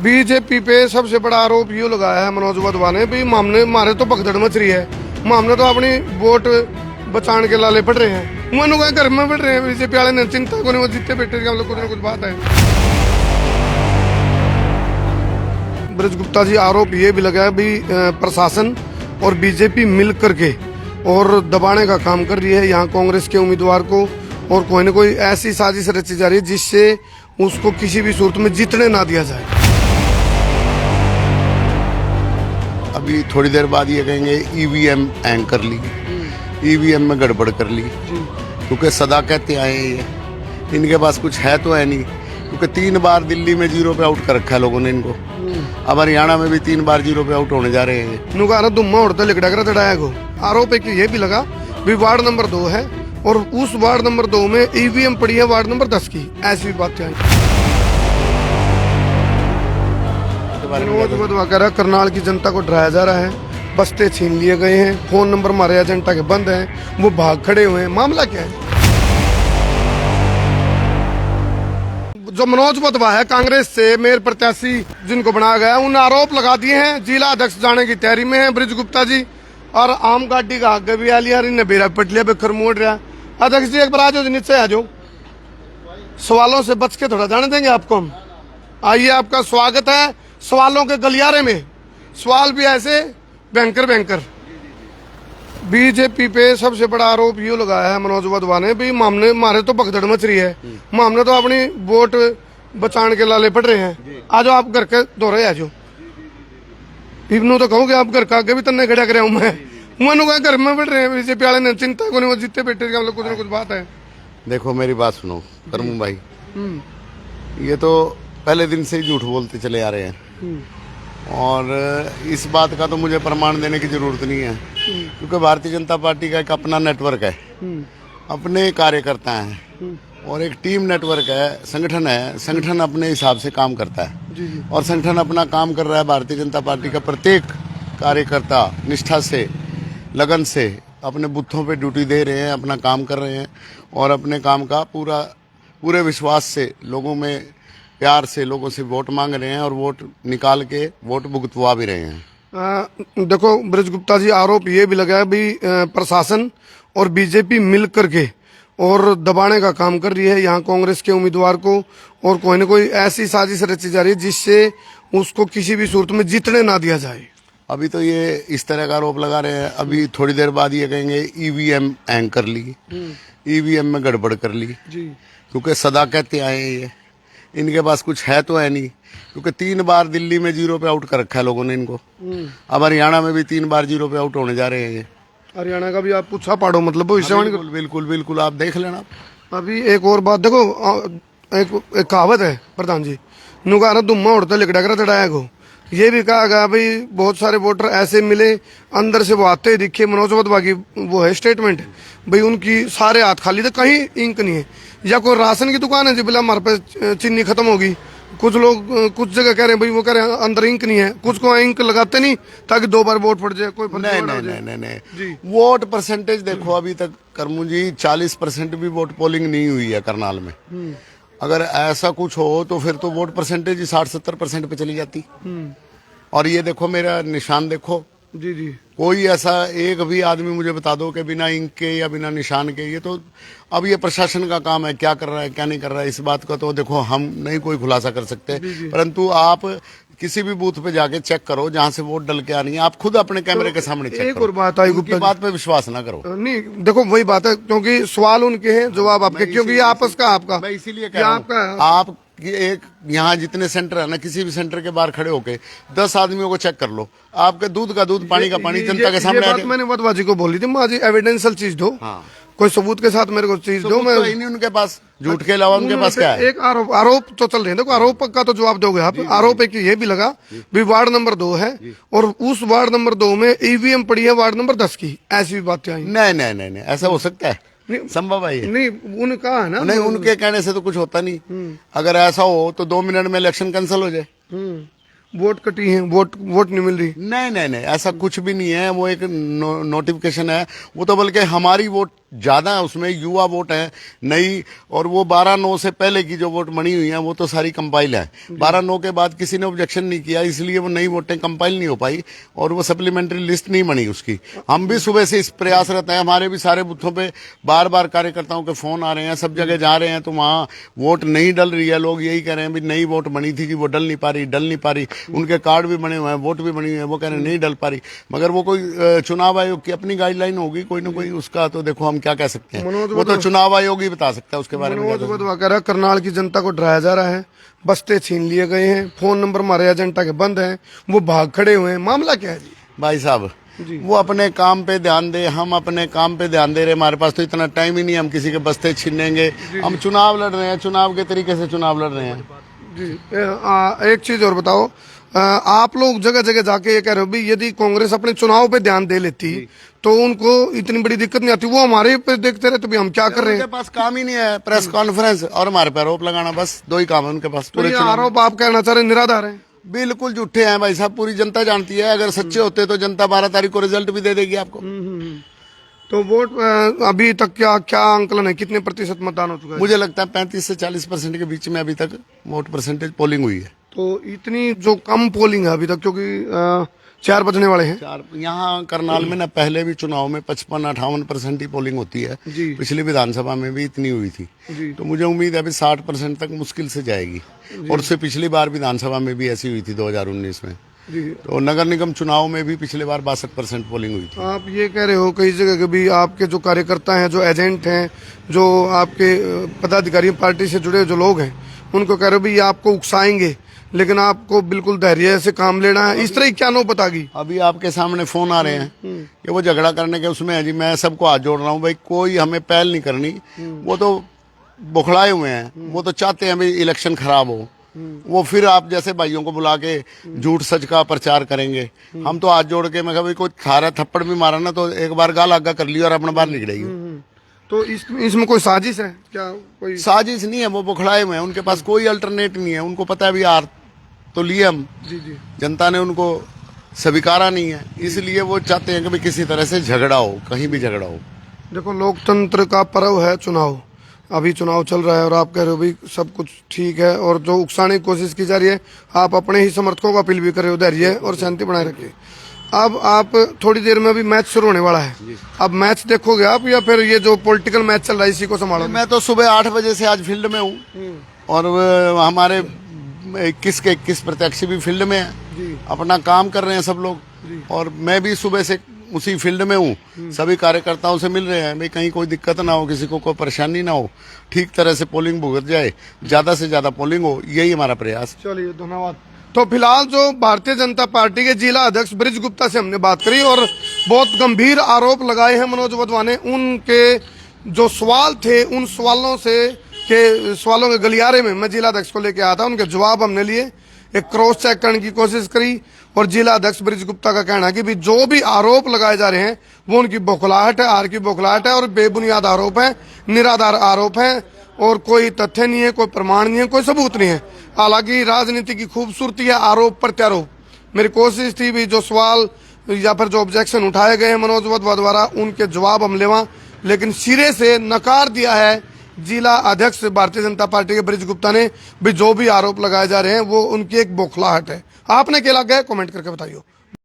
BJP पे सबसे बड़ा आरोप ये लगाया है मनोज वाधवा ने भी मामले मारे तो भगदड़ मच रही है। मामले तो अपनी वोट बचाने के लाले पड़ रहे हैं। मनु का घर में बैठ रहे हैं बीजेपी वाले ने, चिंता को नहीं, वो जीते बैठे हम लोग कुछ ना कुछ बात है। ब्रज गुप्ता जी आरोप ये भी लगाया भी प्रशासन और बीजेपी मिल करके और दबाने का काम कर रही है यहाँ कांग्रेस के उम्मीदवार को, और कोई ना कोई ऐसी साजिश रची जा रही है जिससे उसको किसी भी सूरत में जीतने ना दिया जाए। अभी थोड़ी देर बाद ये कहेंगे ईवीएम हैंग कर ली, ईवीएम में गड़बड़ कर ली, क्योंकि सदा कहते आए हैं ये, इनके पास कुछ है तो है नहीं, क्योंकि 3 बार दिल्ली में 0 पे आउट कर रखा है लोगों ने इनको। अब हरियाणा में भी 3 बार 0 पे आउट होने जा रहे हैं। नुकारा दुम्मा उड़ता लिकड़ा कर चढ़ाया को आरोप है कि ये भी लगा भी वार्ड नंबर 2 है और उस वार्ड नंबर 2 में ईवीएम पड़ी है वार्ड नंबर 10 की, ऐसी भी बातें आई। मनोज वाधवा कह रहा है करनाल की जनता को डराया जा रहा है, बस्ते छीन लिए गए हैं, फोन नंबर हमारे एजेंटा के बंद हैं, वो भाग खड़े हुए हैं। मामला क्या है? जो मनोज वाधवा है कांग्रेस से मेयर प्रत्याशी जिनको बनाया गया, उन आरोप लगा दिए हैं। जिला अध्यक्ष जाने की तैयारी में है ब्रज गुप्ता जी, और आम गाड़ी का आगे भी आलिया ने बेरा पटलिया बेखर मोड़ रहा। अध्यक्ष जी एक बार आ जाओ, नीचे आ जाओ, सवालों से बच के थोड़ा जाने देंगे आपको हम। आइए, आपका स्वागत है सवालों के गलियारे में। सवाल भी ऐसे बैंकर बीजेपी पे सबसे बड़ा आरोप ये लगाया है मनोज वाधवा ने भी मामले मारे तो भगदड़ मच रही है। मामले तो अपनी वोट बचाने के लाले पड़ रहे हैं। आज आप घर के दौरे आ जाओ, इबनू तो कहूँगे आप घर का आगे भी तन्ने खड़ा कराऊँ मैं। मनु का घर में बैठ रहे हैं बीजेपी वाले ने, चिंता को नहीं, वो जीते बैठे हम लोग कुछ ना कुछ बात है। देखो मेरी बात सुनो करमू भाई, ये तो पहले दिन से ही झूठ बोलते चले आ रहे हैं, और इस बात का तो मुझे प्रमाण देने की जरूरत नहीं है, क्योंकि भारतीय जनता पार्टी का एक अपना नेटवर्क है, अपने कार्यकर्ता हैं, और एक टीम नेटवर्क है, संगठन है। संगठन अपने हिसाब से काम करता है, और संगठन अपना काम कर रहा है। भारतीय जनता पार्टी का प्रत्येक कार्यकर्ता निष्ठा से, लगन से अपने बूथों पे ड्यूटी दे रहे हैं, अपना काम कर रहे हैं, और अपने काम का पूरे विश्वास से, लोगों में प्यार से लोगों से वोट मांग रहे हैं, और वोट निकाल के वोट भुगतवा भी रहे हैं। देखो ब्रज गुप्ता जी आरोप ये भी लगा है भी प्रशासन और बीजेपी मिल करके और दबाने का काम कर रही है यहाँ कांग्रेस के उम्मीदवार को, और कोई ना कोई ऐसी साजिश रची जा रही है जिससे उसको किसी भी सूरत में जीतने ना दिया जाए। अभी तो ये इस तरह का आरोप लगा रहे हैं, अभी थोड़ी देर बाद ये कहेंगे ईवीएम हैंग कर ली, ईवीएम में गड़बड़ कर ली, क्योंकि सदा कहते आए हैं ये, इनके पास कुछ है तो है नहीं, क्योंकि 3 बार दिल्ली में 0 पे आउट कर रखा है लोगों ने इनको। अब हरियाणा में भी 3 बार 0 पे आउट होने जा रहे हैं ये। हरियाणा का भी आप पूछा पाड़ो, मतलब बिल्कुल बिल्कुल बिल्कुल, आप देख लेना। अभी एक और बात देखो, एक कहावत है प्रधान जी, नुकारा दुम्मा उड़ता लिकड़ा कर चढ़ाया को। ये भी कहा गया भाई बहुत सारे वोटर ऐसे मिले अंदर से वो आते ही दिखे। मनोज वाधवा की वो है स्टेटमेंट भाई, उनकी सारे हाथ खाली थे, कहीं इंक नहीं है, या कोई राशन की दुकान है जी बोला हमारे पास चीनी खत्म होगी। कुछ लोग कुछ जगह कह रहे हैं भाई, वो कह रहे हैं अंदर इंक नहीं है, कुछ को इंक लगाते नहीं ताकि 2 बार वोट पड़ जाए। कोई नहीं, वोट परसेंटेज देखो, अभी तक करमू जी 40% भी वोट पोलिंग नहीं हुई है करनाल में। अगर ऐसा कुछ हो तो फिर तो वोट परसेंटेज ही 60-70% पे चली जाती। और ये देखो मेरा निशान देखो जी, कोई ऐसा एक भी आदमी मुझे बता दो कि बिना इंक के या बिना निशान के। ये तो अब ये प्रशासन का काम है, क्या कर रहा है क्या नहीं कर रहा है, इस बात का तो देखो हम नहीं कोई खुलासा कर सकते, परंतु आप किसी भी बूथ पे जाके चेक करो जहाँ से वोट डल के आनी है, आप खुद अपने कैमरे के सामने चेक एक करो। और बात आई गुप्ता, बात पे विश्वास ना करो। नहीं देखो वही बात है, क्योंकि सवाल उनके हैं, जवाब आपके, क्योंकि ये आपस का आपका, मैं इसीलिए कह रहा हूं, आप एक यहाँ जितने सेंटर है ना, किसी भी सेंटर के बाहर खड़े होके 10 आदमियों को चेक कर लो, आपके दूध का दूध पानी का पानी जनता के सामने। ये बात मैंने वाधवा जी को बोली थी, मुझे एविडेंशियल चीज दो, कोई सबूत के साथ मेरे को चीज दो। मैं नहीं उनके पास, झूठ के अलावा उनके पास क्या है? एक आरोप तो चल रहे हैं, देखो आरोप का तो जवाब दोगे आप। आरोप है कि ये भी लगा भी वार्ड नंबर 2 है और उस वार्ड नंबर 2 में ईवीएम पड़ी है वार्ड नंबर 10 की, ऐसी भी बातें आई। नहीं, ऐसा हो सकता है? संभव है? नहीं, उनका है ना, नहीं, उनके कहने से तो कुछ होता नहीं। अगर ऐसा हो तो 2 मिनट में इलेक्शन कैंसिल हो जाए। वोट कटी है, वोट नहीं मिल रही। नहीं, ऐसा कुछ भी नहीं है। वो एक नोटिफिकेशन है, वो तो बल्कि हमारी वोट ज्यादा उसमें युवा वोट है नई, और वो 12/9 से पहले की जो वोट बनी हुई है वो तो सारी कंपाइल है। 12/9 के बाद किसी ने ऑब्जेक्शन नहीं किया, इसलिए वो नई वोटें कंपाइल नहीं हो पाई और वो सप्लीमेंट्री लिस्ट नहीं बनी उसकी। हम भी सुबह से इस प्रयास रहते हैं, हमारे भी सारे बूथों पे बार बार कार्यकर्ताओं के फोन आ रहे हैं, सब जगह जा रहे हैं, तो वहाँ वोट नहीं डल रही है। लोग यही कह रहे हैं भी नई वोट बनी थी कि वो डल नहीं पा रही। उनके कार्ड भी बने हुए हैं, वोट भी बनी हुई है, वो कह रहे हैं नहीं डल पा रही। मगर वो कोई चुनाव आयोग की अपनी गाइडलाइन होगी कोई ना कोई, उसका तो देखो हम क्या कह सकते हैं, वो तो चुनाव आयोग ही बता सकता है उसके बारे में। करनाल की जनता को डराया जा रहा है, बस्ते छीन लिए गए हैं, फोन नंबर हमारे एजेंटा के बंद हैं, वो भाग खड़े हुए हैं, मामला क्या है जी? भाई साहब वो अपने काम पे ध्यान दे, हम अपने काम पे ध्यान दे रहे। हमारे पास तो इतना टाइम ही नहीं, हम किसी के बस्ते छीनेंगे। हम चुनाव लड़ रहे हैं, चुनाव के तरीके से चुनाव लड़ रहे हैं जी। एक चीज और बताओ, आप लोग जगह जगह जाके ये कह रहे हो भी यदि कांग्रेस अपने चुनाव पे ध्यान दे लेती तो उनको इतनी बड़ी दिक्कत नहीं आती, वो हमारे पे देखते रहे तो भी हम क्या कर रहे हैं? उनके पास काम ही नहीं है, प्रेस कॉन्फ्रेंस और हमारे पे आरोप लगाना, बस दो ही काम है उनके पास। तो ये आरोप आप कहना चाह रहे निराधार है? बिल्कुल झूठे हैं भाई साहब, पूरी जनता जानती है। अगर सच्चे होते तो जनता 12 तारीख को रिजल्ट भी दे देगी आपको। तो वोट अभी तक क्या आंकलन है, कितने प्रतिशत मतदान हो चुका है? मुझे लगता है 35 से 40% के बीच में अभी तक वोट परसेंटेज पोलिंग हुई है। तो इतनी जो कम पोलिंग है अभी तक, क्योंकि 4 बजने वाले हैं। यहाँ करनाल में ना पहले भी चुनाव में 55-58% ही पोलिंग होती है, पिछली विधानसभा में भी इतनी हुई थी। तो मुझे उम्मीद है अभी 60% तक मुश्किल से जाएगी, और उससे पिछली बार विधानसभा में भी ऐसी हुई थी 2019 में। तो नगर निगम चुनाव में भी पिछले बार 62% पोलिंग हुई थी। आप ये कह रहे हो कई जगह के भी आपके जो कार्यकर्ता हैं, जो एजेंट हैं, जो आपके पदाधिकारी पार्टी से जुड़े जो लोग हैं, उनको कह रहे हो भी ये आपको उकसाएंगे, लेकिन आपको बिल्कुल धैर्य से काम लेना है। इस तरह की क्या नौबत आ गई? अभी आपके सामने फोन आ रहे हैं कि वो झगड़ा करने के उसमें है जी। मैं सबको हाथ जोड़ रहा हूँ भाई, कोई हमें पहल नहीं करनी। वो तो बुखलाए हुए हैं, वो तो चाहते हैं भाई इलेक्शन खराब हो। वो फिर आप जैसे भाइयों को बुला के झूठ सच का प्रचार करेंगे। हम तो हाथ जोड़ के, मैं कहा भाई कोई खा रहा थप्पड़ भी मारा ना तो एक बार गाल आगा कर लिया और अपना बाहर निकलेगी। तो इसमें कोई साजिश है क्या? कोई साजिश नहीं है, वो बुखलाए हुए हैं, उनके पास कोई अल्टरनेट नहीं है। उनको पता है भी यार तो लिए हम, जनता ने उनको स्वीकारा नहीं है, इसलिए वो चाहते हैं कि भाई किसी तरह से झगड़ा हो, कहीं भी झगड़ा हो। देखो, लोकतंत्र का पर्व है चुनाव, अभी चुनाव चल रहा है और आप कह रहे हो भाई सब कुछ ठीक है, और जो उकसाने की कोशिश की जा रही है, आप अपने ही समर्थकों को अपील भी कर रहे हो धैर्य और शांति बनाए रखिए। अब आप थोड़ी देर में अभी मैच शुरू होने वाला है, अब मैच देखोगे आप या फिर ये जो पॉलिटिकल मैच चल रहा है इसी को संभालोगे? मैं तो सुबह 8 बजे से आज फील्ड में हूँ, और हमारे 21 के 21 प्रत्याशी भी फील्ड में है, अपना काम कर रहे हैं सब लोग, और मैं भी सुबह से उसी फील्ड में हूँ। सभी कार्यकर्ताओं से मिल रहे हैं भाई कहीं कोई दिक्कत ना हो, किसी को कोई परेशानी ना हो, ठीक तरह से पोलिंग भुगत जाए, ज्यादा से ज्यादा पोलिंग हो, यही हमारा प्रयास। चलिए, धन्यवाद। तो फिलहाल जो भारतीय जनता पार्टी के जिला अध्यक्ष ब्रिज गुप्ता से हमने बात करी और बहुत गंभीर आरोप लगाए हैं मनोज वधवा ने। उनके जो सवाल थे, उन सवालों के गलियारे में मैं जिला अध्यक्ष को लेके आया था, उनके जवाब हमने लिए, एक क्रॉस चेक करने की कोशिश करी, और जिला अध्यक्ष ब्रिज गुप्ता का कहना है कि भी जो भी आरोप लगाए जा रहे हैं वो उनकी बौखलाहट है, हार की बौखलाहट है, और बेबुनियाद आरोप है, निराधार आरोप है, और कोई तथ्य नहीं है, कोई प्रमाण नहीं है, कोई सबूत नहीं है। हालांकि राजनीति की खूबसूरती है आरोप प्रत्यारोप। मेरी कोशिश थी भी जो सवाल या फिर जो ऑब्जेक्शन उठाए गए हैं मनोज वधवा द्वारा, उनके जवाब हम लेवा, लेकिन सिरे से नकार दिया है जिला अध्यक्ष भारतीय जनता पार्टी के ब्रिज गुप्ता ने भी जो भी आरोप लगाए जा रहे हैं वो उनकी एक बौखलाहट है। आपने क्या लगा है, कमेंट करके बताइए।